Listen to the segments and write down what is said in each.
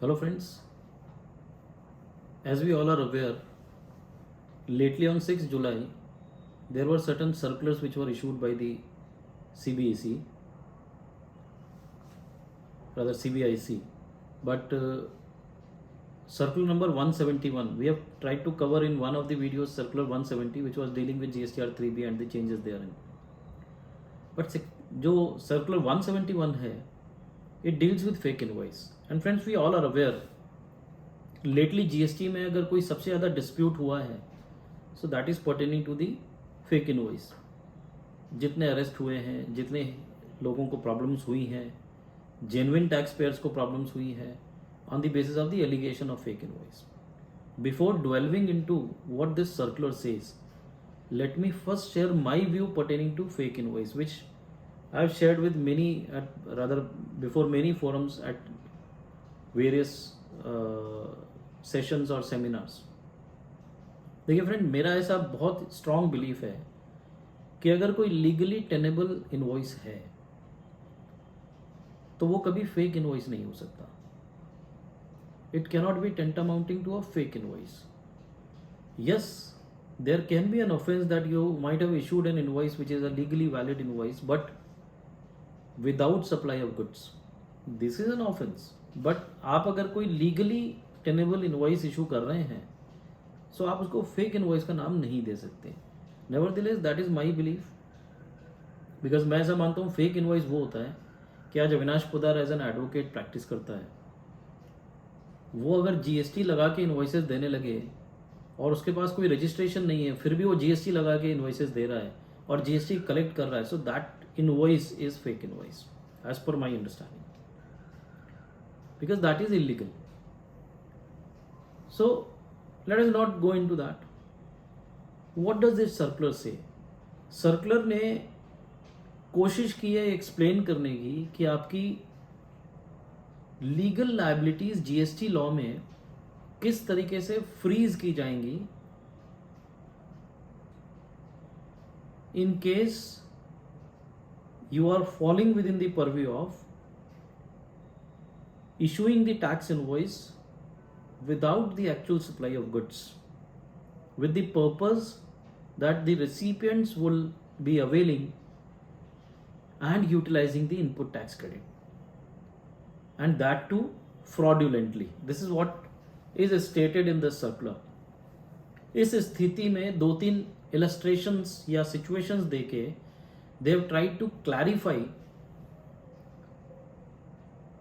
Hello, friends. As we all are aware, lately on 6th July, there were certain circulars which were issued by the CBSE, rather CBIC. But circular number 171, we have tried to cover in one of the videos circular 170, which was dealing with GSTR 3B and the changes therein. But जो circular 171 है, it deals with fake invoice. And friends, we all are aware, lately GST में अगर कोई सबसे ज़्यादा dispute हुआ है so that is pertaining to the fake invoice. जितने अरेस्ट हुए हैं, जितने लोगों को प्रॉब्लम्स हुई हैं, जेन्युइन टैक्स पेयर्स को प्रॉब्लम्स हुई है on the basis of the allegation of fake invoice. Before delving into what this circular says, let me first share my view pertaining to fake invoice, which I have shared with many, before many forums at various sessions और seminars. देखिए friend, मेरा ऐसा बहुत strong belief है कि अगर कोई legally tenable invoice है तो वो कभी फेक इनवॉइस नहीं हो सकता. It cannot be tantamounting to a fake invoice. Yes, there can be an offense that you might have issued an invoice which is a legally valid invoice but without supply of goods. This is an offense. But आप अगर कोई legally tenable invoice issue कर रहे हैं so आप उसको fake invoice का नाम नहीं दे सकते. Nevertheless, that is my belief, because मैं ऐसा मानता हूँ fake invoice वो होता है कि आज Avinash Pudar as an advocate practice करता है, वो अगर जीएसटी लगा के इन्वॉइसेस देने लगे और उसके पास कोई रजिस्ट्रेशन नहीं है फिर भी वो जीएसटी लगा के इन्वॉइसेस दे रहा है और जीएसटी कलेक्ट कर रहा है, so that invoice is fake invoice as per my understanding, because that is illegal. So let us not go into that. What does this circular say? Circular ने कोशिश की है एक्सप्लेन करने की कि आपकी लीगल लायबिलिटीज जीएसटी लॉ में किस तरीके से फ्रीज की जाएंगी in case you are falling within the purview of issuing the tax invoice without the actual supply of goods, with the purpose that the recipients will be availing and utilizing the input tax credit, and that too fraudulently. This is what is stated in this circular. इस स्थिति में दो तीन illustrations या situations देके they have tried to clarify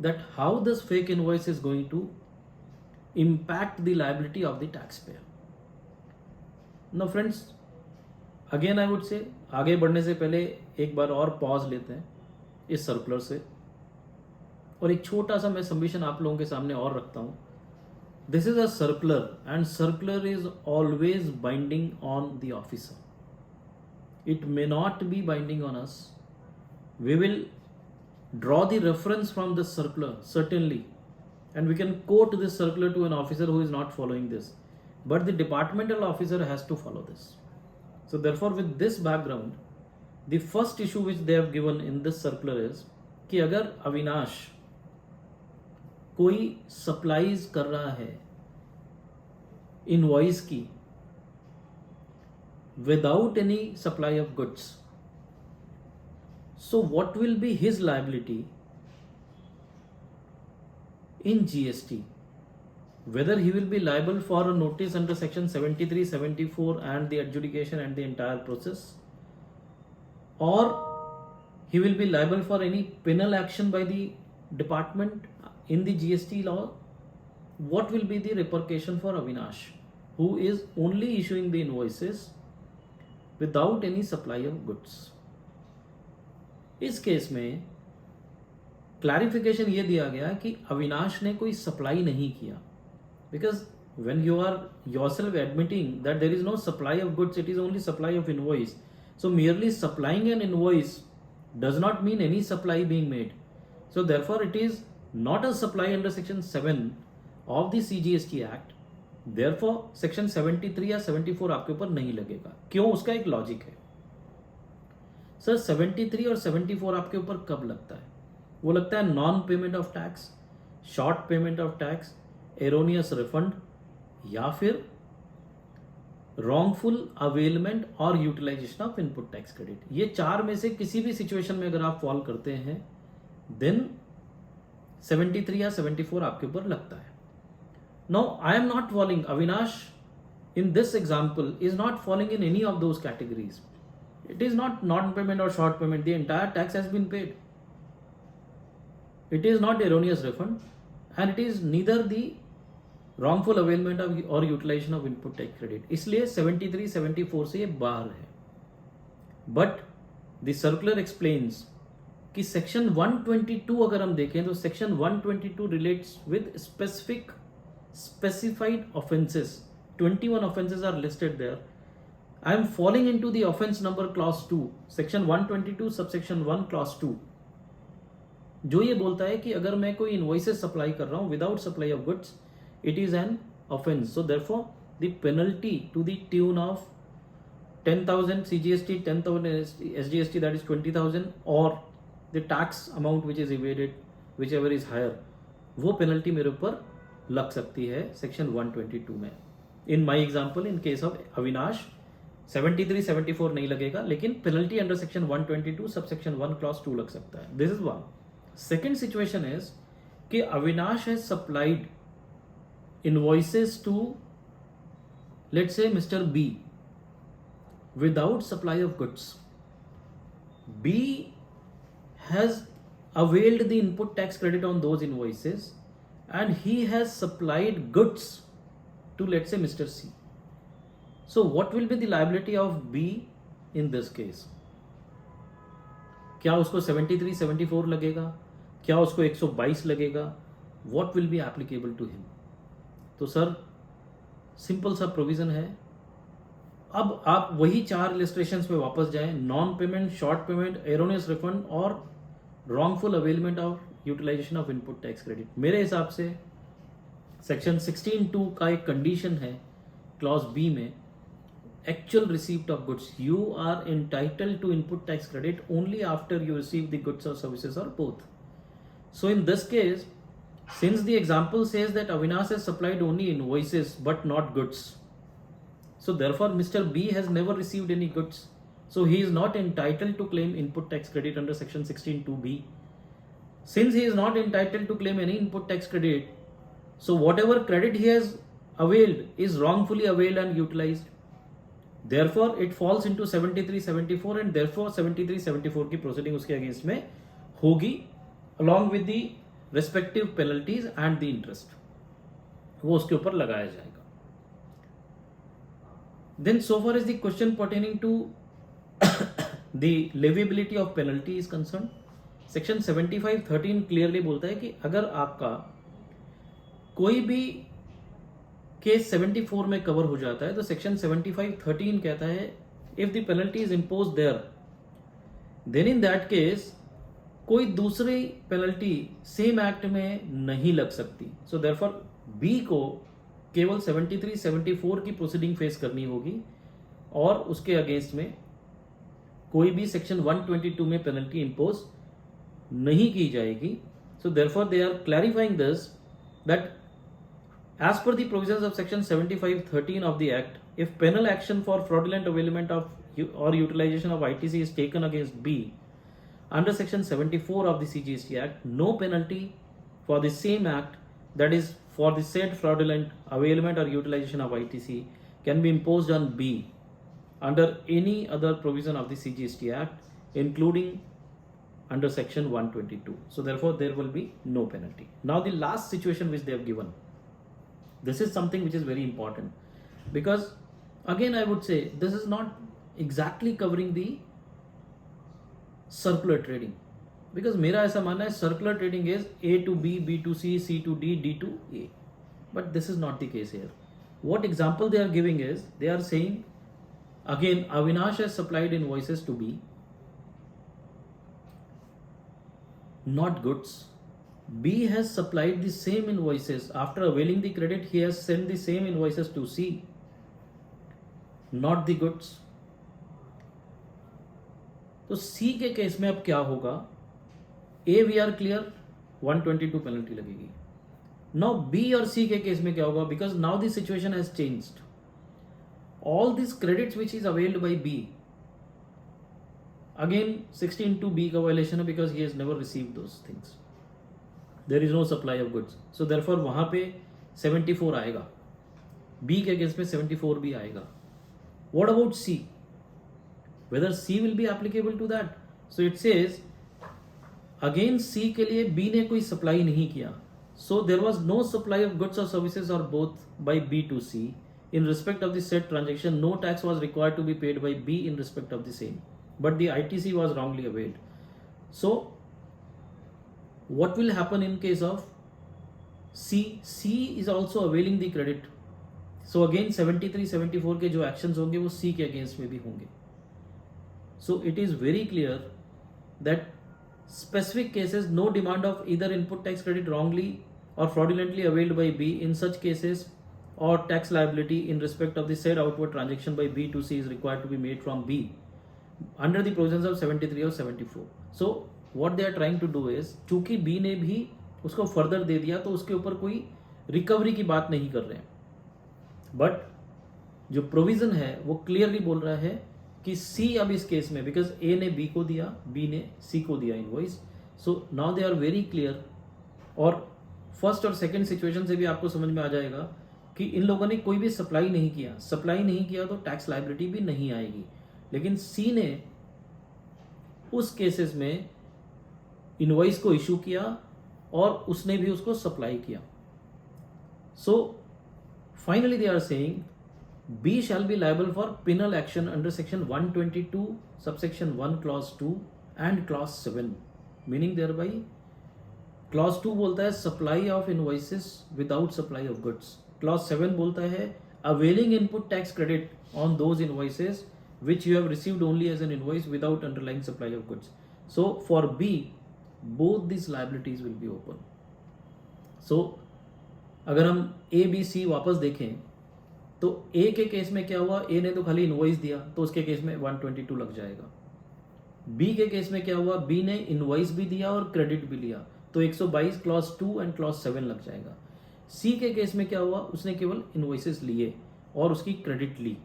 that how this fake invoice is going to impact the liability of the taxpayer. Now friends, again I would say, आगे बढ़ने से पहले एक बार और पॉज लेते हैं इस सर्कुलर से, और एक छोटा सा मैं सबमिशन आप लोगों के सामने और रखता हूं. This is a circular and circular is always binding on the officer. It may not be binding on us. We will draw the reference from this circular certainly, and we can quote this circular to an officer who is not following this, but the departmental officer has to follow this. So therefore, with this background, the first issue which they have given in this circular is कि अगर अविनाश कोई supplies कर रहा है invoice की without any supply of goods, so what will be his liability in GST? Whether he will be liable for a notice under section 73, 74 and the adjudication and the entire process, or he will be liable for any penal action by the department in the GST law. What will be the repercussion for Avinash, who is only issuing the invoices without any supply of goods? इस case में clarification ये दिया गया कि अविनाश ने कोई supply नहीं किया, because when you are yourself admitting that there is no supply of goods, it is only supply of invoice. So merely supplying an invoice does not mean any supply being made. So therefore it is not a supply under section 7 of the CGST act. Therefore section 73 या 74 आपके ऊपर नहीं लगेगा. क्यों? उसका एक logic है. Sir 73 और 74 आपके ऊपर कब लगता है? वो लगता है non payment of tax, short payment of tax, erroneous refund, या फिर रॉन्गफुल अवेलमेंट और utilisation of input tax credit. ये चार में से किसी भी सिचुएशन में अगर आप फॉल करते हैं देन 73 या 74 आपके ऊपर लगता है। Now I am not following, Avinash in this example is not falling in any of those categories. It is not non-payment or short payment. The entire tax has been paid. It is not erroneous refund, and it is neither the wrongful availment of or utilization of input tax credit. इसलिए 73, 74 से ये बाहर है. But the circular explains कि section 122 अगर हम देखें तो section 122 relates with specified offences. 21 offences are listed there. I am falling into the offence number clause 2, section 122 subsection 1 clause 2, जो ये बोलता है कि अगर मैं कोई इनवॉइसेस सप्लाई कर रहा हूँ without supply of goods, it is an offence. So therefore the penalty to the tune of 10,000 CGST, 10,000 SGST, that is 20,000, or the tax amount which is evaded, whichever is higher, वो penalty मेरे ऊपर लग सकती है section 122 में. In my example, in case of Avinash 73, 74 नहीं लगेगा, लेकिन penalty under section 122 sub section 1 clause 2 लग सकता है. This is one. Second situation is कि Avinash has supplied invoices to let's say mister B without supply of goods. B has availed the input tax credit on those invoices and he has supplied goods to let's say Mr. C. So what will be the liability of B in this case? क्या उसको 73, 74 लगेगा? क्या उसको 122 लगेगा? What will be applicable to him? तो sir simple सा प्रोविजन है. अब आप वही चार इलिस्ट्रेशंस पे वापस जाएं, non payment, short payment, erroneous refund और wrongful availment of utilisation of input tax credit. मेरे हिसाब से सेक्शन 16(2) का एक कंडीशन है क्लॉज बी में, actual receipt of goods. You are entitled to input tax credit only after you receive the goods और services और both. So in this case, since the example says that Avinash has supplied only invoices but not goods, so therefore Mr. B has never received any goods, so he is not entitled to claim input tax credit under section 16(2)(b). Since he is not entitled to claim any input tax credit, so whatever credit he has availed is wrongfully availed and utilized. Therefore it falls into 73, 74 and therefore 73, 74 की proceeding उसके against में होगी along with the respective penalties and the interest, वो उसके ऊपर लगाया जाएगा. Then so far as the question pertaining to the leviability of penalty is concerned, section 75(13) clearly बोलता है कि अगर आपका कोई भी केस 74 में कवर हो जाता है तो सेक्शन 75(13) कहता है if the penalty is imposed there, then in that case कोई दूसरी पेनल्टी सेम एक्ट में नहीं लग सकती. So therefore B को केवल 73, 74 की प्रोसीडिंग फेस करनी होगी और उसके अगेंस्ट में कोई भी सेक्शन 122 में पेनल्टी इंपोज नहीं की जाएगी. So therefore they are clarifying this that as per the provisions of section 75(13) of the act, if penal action for fraudulent availment of और utilisation of ITC is taken against B under section 74 of the CGST act, no penalty for the same act, that is for the said fraudulent availment or utilization of ITC, can be imposed on B under any other provision of the CGST Act, including under section 122. So therefore there will be no penalty. Now the last situation which they have given, this is something which is very important, because again I would say this is not exactly covering the circular trading, because मेरा ऐसा मानना है circular trading is A to B, B to C, C to D, D to A, but this is not the case here. What example they are giving is, they are saying again Avinash has supplied invoices to B, not goods. B has supplied the same invoices. After availing the credit, he has sent the same invoices to C, not the goods. तो C के case में अब क्या होगा? A, we are clear, 122 penalty लगेगी. Now B और सी के case में क्या होगा, because now the situation has changed, all these credits which is availed by B, again 16(2)(b का violation है because he has never received those things, there is no supply of goods, so therefore वहाँ पे 74 आएगा, B के case में 74 भी आएगा. What about C? Whether C will be applicable to that? So it says again C के लिए B ने कोई supply नहीं किया, so there was no supply of goods or services or both by B to C. In respect of the said transaction, no tax was required to be paid by B in respect of the same, but the ITC was wrongly availed. So, what will happen in case of C? C is also availing the credit. So again 73, 74 के जो actions होंगे वो C के against में भी होंगे. So it is very clear that specific cases, no demand of either input tax credit wrongly or fraudulently availed by B. In such cases, or tax liability in respect of the said outward transaction by B to C is required to be made from B under the provisions of 73 or 74. So what they are trying to do is, चूंकि B ने भी उसको further they दिया तो उसके ऊपर कोई recovery की बात नहीं कर रहे हैं, बट जो प्रोविजन है वो क्लियरली बोल रहा है कि C अब इस केस में, बिकॉज A ने B को दिया, B ने C को दिया invoice, so now they are very clear. और फर्स्ट और सेकेंड सिचुएशन से भी आपको समझ में आ जाएगा कि इन लोगों ने कोई भी सप्लाई नहीं किया तो टैक्स लायबिलिटी भी नहीं आएगी. लेकिन सी ने उस केसेस में इनवॉइस को इशू किया और उसने भी उसको सप्लाई किया. So finally they are saying B shall be liable for penal action under section 122 subsection 1 clause 2 and clause 7, meaning thereby clause 2 बोलता है supply of invoices without supply of goods, clause 7 बोलता है availing input tax credit on those invoices which you have received only as an invoice without underlying supply of goods. So for B, both these liabilities will be open. So अगर हम A, B, C वापस देखें तो A के case में क्या हुआ, A ने तो खाली इनवॉइस दिया तो उसके केस में 122 लग जाएगा. B के केस में क्या हुआ, B ने इनवॉइस भी दिया और क्रेडिट भी लिया तो 122 क्लॉज 2 एंड क्लॉज 7 लग जाएगा. सी के केस में क्या हुआ, उसने केवल इनवॉइसेस लिए और उसकी क्रेडिट ली,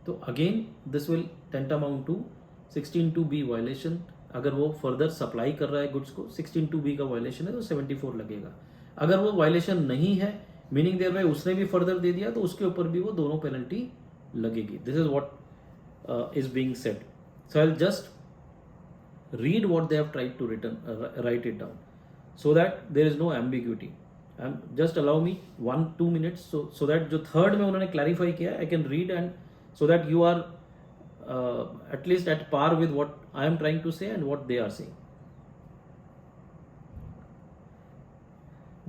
तो again this will tantamount to 16(2)(b violation. अगर वो फर्दर सप्लाई कर रहा है गुड्स को, 16(2)(b का वायलेशन है तो 74 लगेगा. अगर वो वायलेशन नहीं है, मीनिंग देयर बाय उसने भी फर्दर दे दिया तो उसके ऊपर भी वो दोनों पेनल्टी लगेगी. This is what is being said. So I will just read what they have tried to write it down so that there is no ambiguity. Just allow me 1-2 minutes so that जो third में उन्होंने clarify किया I can read and so that you are at least at par with what I am trying to say and what they are saying.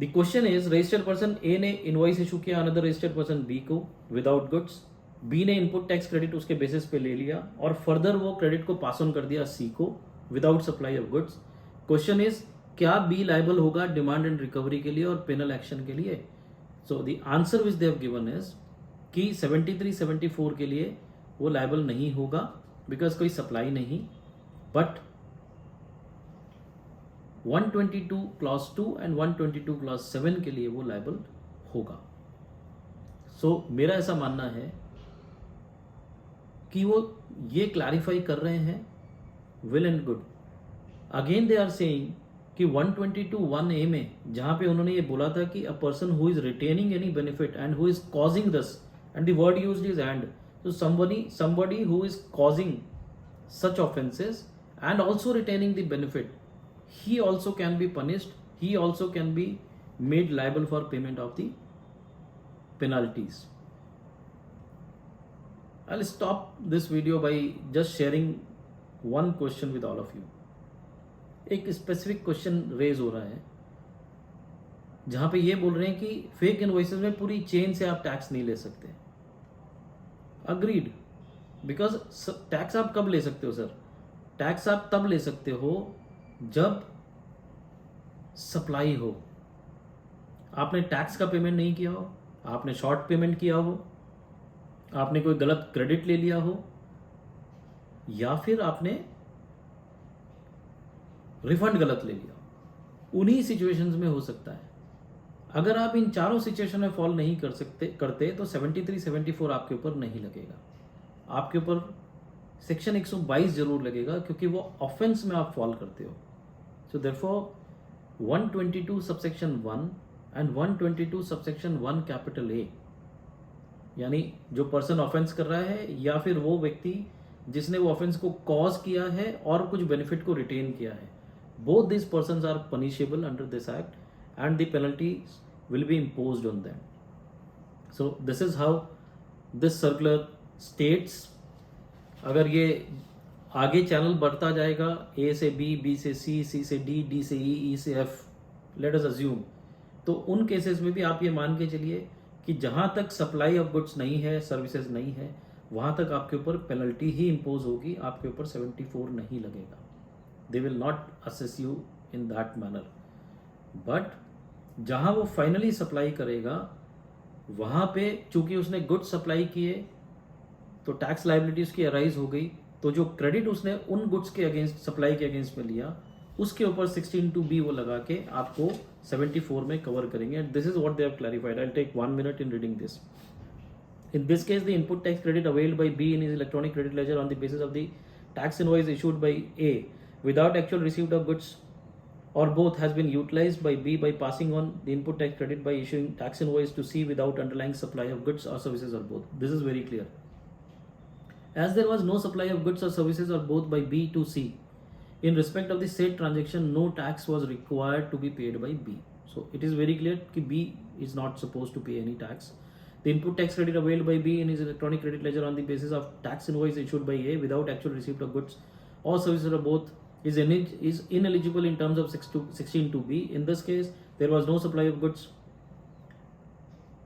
The question is, registered person A ने invoice issue किया another registered person B को without goods. B ने input tax credit उसके basis पे ले लिया और further वो क्रेडिट को पास ऑन कर दिया C को without supply of goods. Question is, क्या बी लायबल होगा डिमांड एंड रिकवरी के लिए और पेनल एक्शन के लिए? So the answer which they have given is कि 73, 74 के लिए वो लायबल नहीं होगा बिकॉज कोई सप्लाई नहीं, बट 122 क्लॉज 2 एंड 122 क्लॉज 7 के लिए वो लायबल होगा. सो मेरा ऐसा मानना है कि वो ये क्लैरिफाई कर रहे हैं, well and good. Again they are saying कि 122(1)(a) में जहां पे उन्होंने ये बोला था कि a person who is retaining any benefit and who is causing this, and the word used is and, so somebody who is causing such offenses and also retaining the benefit, he also can be punished, he also can be made liable for payment of the penalties. I'll stop this video by just sharing one question with all of you. एक specific question raise हो रहा है जहां पे ये बोल रहे हैं कि फेक इनवॉइसेस में पूरी चेन से आप टैक्स नहीं ले सकते. अग्रीड, बिकॉज टैक्स आप कब ले सकते हो सर? टैक्स आप तब ले सकते हो जब सप्लाई हो. आपने टैक्स का पेमेंट नहीं किया हो, आपने शॉर्ट पेमेंट किया हो, आपने कोई गलत क्रेडिट ले लिया हो, या फिर आपने रिफंड गलत ले लिया, उन्हीं सिचुएशंस में हो सकता है. अगर आप इन चारों सिचुएशन में फॉल नहीं करते तो 73 74 आपके ऊपर नहीं लगेगा, आपके ऊपर सेक्शन 122 जरूर लगेगा, क्योंकि वो ऑफेंस में आप फॉल करते हो. So therefore 122 subsection 1 and 122 subsection 1 capital A, यानी जो पर्सन ऑफेंस कर रहा है या फिर वो व्यक्ति जिसने वो ऑफेंस को कॉज किया है और कुछ बेनिफिट को रिटेन किया है, both this persons are punishable under this act and the penalties will be imposed on them. So this is how this circular states. अगर ये आगे चैनल बढ़ता जाएगा, ए से बी, बी से सी, सी से डी, डी से ई, ई से एफ, लेट अस अज्यूम, तो उन केसेस में भी आप ये मान के चलिए कि जहां तक सप्लाई ऑफ गुड्स नहीं है, सर्विसेज नहीं है, वहां तक आपके ऊपर पेनल्टी ही इम्पोज होगी, आपके ऊपर 74 नहीं लगेगा. They will not assess you in that manner. But जहां वो फाइनली सप्लाई करेगा, वहां पे चूंकि उसने गुड्स सप्लाई किए तो टैक्स लायबिलिटी उसकी अराइज हो गई, तो जो क्रेडिट उसने उन गुड्स के अगेंस्ट, सप्लाई के अगेंस्ट में लिया, उसके ऊपर 16(2)(b वो लगा के आपको 74 में कवर करेंगे. And this is what they have clarified. I will take 1 minute in reading this. In this case, the input tax credit availed by B in his electronic credit ledger on the basis of the tax invoice issued by A without actual receipt of goods or both has been utilized by B by passing on the input tax credit by issuing tax invoice to C without underlying supply of goods or services or both. This is very clear. As there was no supply of goods or services or both by B to C, in respect of the said transaction, no tax was required to be paid by B. So it is very clear that B is not supposed to pay any tax. The input tax credit availed by B in his electronic credit ledger on the basis of tax invoice issued by A without actual receipt of goods or services or both is ineligible in terms of 16(2)(b). In this case, there was no supply of goods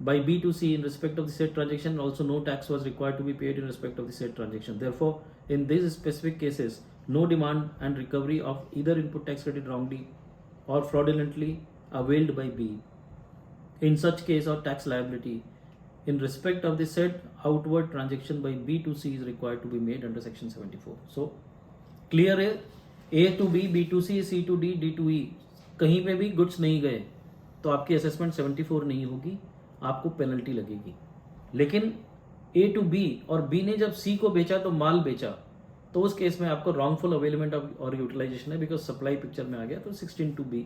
by B to C in respect of the said transaction. Also, no tax was required to be paid in respect of the said transaction. Therefore, in these specific cases, no demand and recovery of either input tax credit wrongly or fraudulently availed by B. In such case, or tax liability in respect of the said outward transaction by B to C is required to be made under section 74. So, clear है, A to B, B to C, C to D, D to E, कहीं पे भी goods नहीं गए तो आपकी assessment 74 नहीं होगी, आपको पेनल्टी लगेगी. लेकिन A to B और B ने जब C को बेचा तो माल बेचा, तो उस केस में आपको रॉन्गफुल अवेलमेंट और यूटिलाइजेशन है, बिकॉज सप्लाई पिक्चर में आ गया, तो 16(2)(b)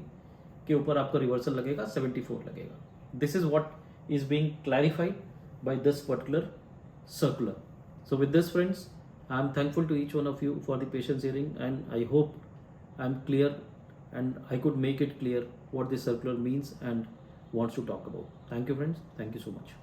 के ऊपर आपको रिवर्सल लगेगा, 74 लगेगा. This is what is being clarified by this particular circular. So with this friends, I am thankful to each one of you for the patience hearing, and I hope I am clear and I could make it clear what this circular means and wants to talk about. Thank you friends. Thank you so much.